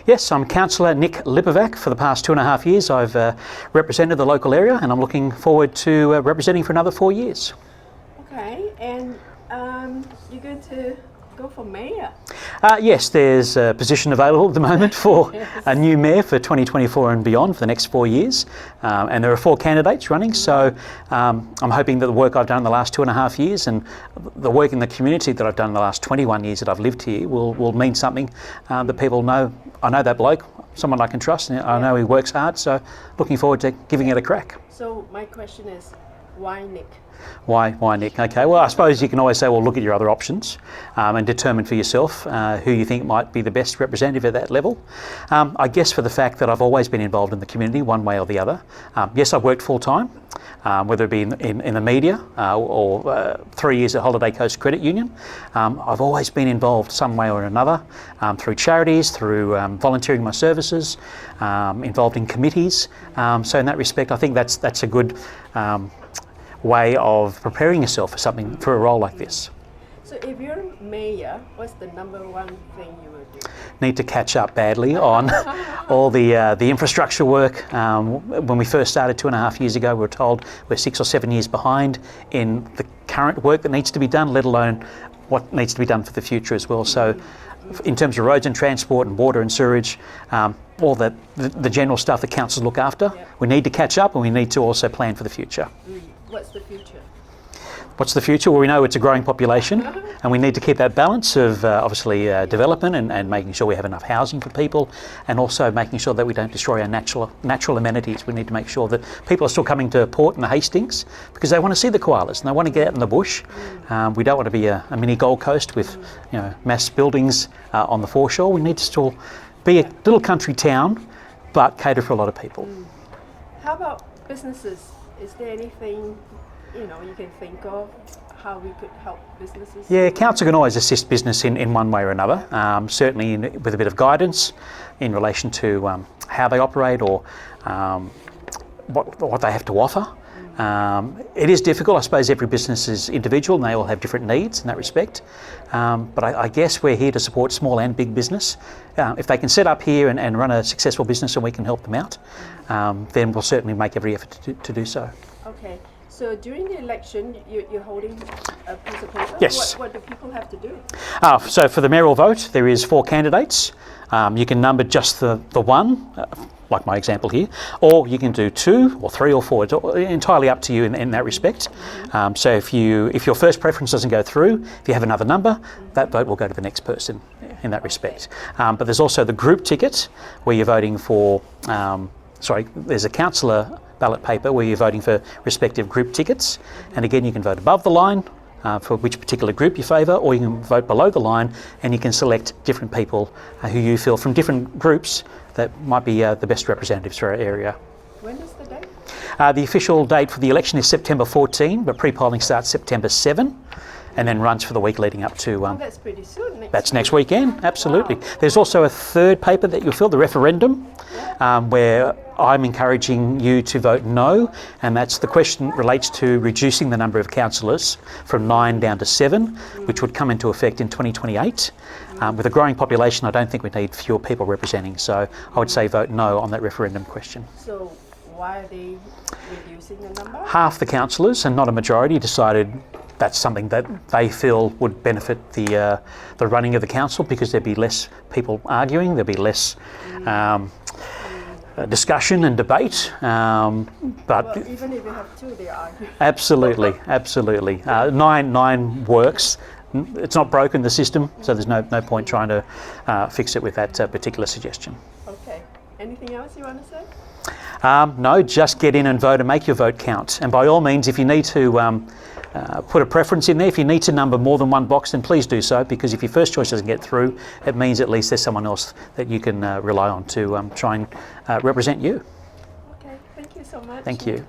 Yes, I'm Councillor Nik Lipovac. For the past 2.5 years I've represented the local area, and I'm looking forward to representing for another 4 years. Okay, and you're going to go for mayor? Yes, there's a position available at the moment for a new mayor for 2024 and beyond for the next 4 years, and there are 4 candidates running, so I'm hoping that the work I've done in the last 2.5 years and the work in the community that I've done in the last 21 years that I've lived here will mean something that people know. I know that bloke, someone I can trust, and I know he works hard, so looking forward to giving it a crack. So my question is, why Nik? Why Nik? Okay, well I suppose you can always say, well, look at your other options and determine for yourself who you think might be the best representative at that level. I guess for the fact that I've always been involved in the community one way or the other. Yes, I've worked full time, whether it be in the media or 3 years at Holiday Coast Credit Union. I've always been involved some way or another through charities, through volunteering my services, involved in committees. So in that respect, I think that's a good way of preparing yourself for a role like this. So if you're mayor, what's the #1 thing you will do? Need to catch up badly on all the infrastructure work. When we first started 2.5 years ago, we were told we're 6 or 7 years behind in the current work that needs to be done, let alone what needs to be done for the future as well. So in terms of roads and transport and water and sewerage, all the general stuff that councils look after, we need to catch up, and we need to also plan for the future. What's the future? What's the future? Well, we know it's a growing population, and we need to keep that balance of obviously development and making sure we have enough housing for people, and also making sure that we don't destroy our natural amenities. We need to make sure that people are still coming to port and the Hastings because they want to see the koalas and they want to get out in the bush. We don't want to be a mini Gold Coast with mass buildings on the foreshore. We need to still be a little country town, but cater for a lot of people. How about businesses? Is there anything you can think of how we could help businesses? Yeah, council can always assist business in one way or another, certainly with a bit of guidance in relation to how they operate or what they have to offer. It is difficult. I suppose every business is individual and they all have different needs in that respect. But I guess we're here to support small and big business. If they can set up here and run a successful business and we can help them out, then we'll certainly make every effort to do so. Okay. So during the election, you're holding a piece of paper? Yes. What do people have to do? So for the mayoral vote, there is 4 candidates. You can number just the one, like my example here, or you can do 2 or 3 or 4. It's entirely up to you in that respect. So if your first preference doesn't go through, if you have another number, that vote will go to the next person in that respect. But there's also the group ticket where you're voting for, there's a councillor ballot paper where you're voting for respective group tickets, and again you can vote above the line for which particular group you favour, or you can vote below the line and you can select different people who you feel from different groups that might be the best representatives for our area. When is the date? The official date for the election is September 14, but pre-polling starts September 7 and then runs for the week leading up to... that's pretty soon. That's next weekend, absolutely. Wow. There's also a third paper that you'll fill, the referendum, where I'm encouraging you to vote no, and that's the question relates to reducing the number of councillors from 9 down to 7, which would come into effect in 2028. With a growing population, I don't think we need fewer people representing, so I would say vote no on that referendum question. So why are they reducing the number? Half the councillors, and not a majority, decided that's something that they feel would benefit the running of the council, because there'd be less people arguing, there'd be less discussion and debate. But even if you have 2, they argue. Absolutely. 9 works. It's not broken, the system, so there's no point trying to fix it with that particular suggestion. Okay. Anything else you want to say? No, just get in and vote and make your vote count. And by all means, if you need to put a preference in there, if you need to number more than one box, then please do so, because if your first choice doesn't get through, it means at least there's someone else that you can rely on to try and represent you. Okay, thank you so much. Thank you.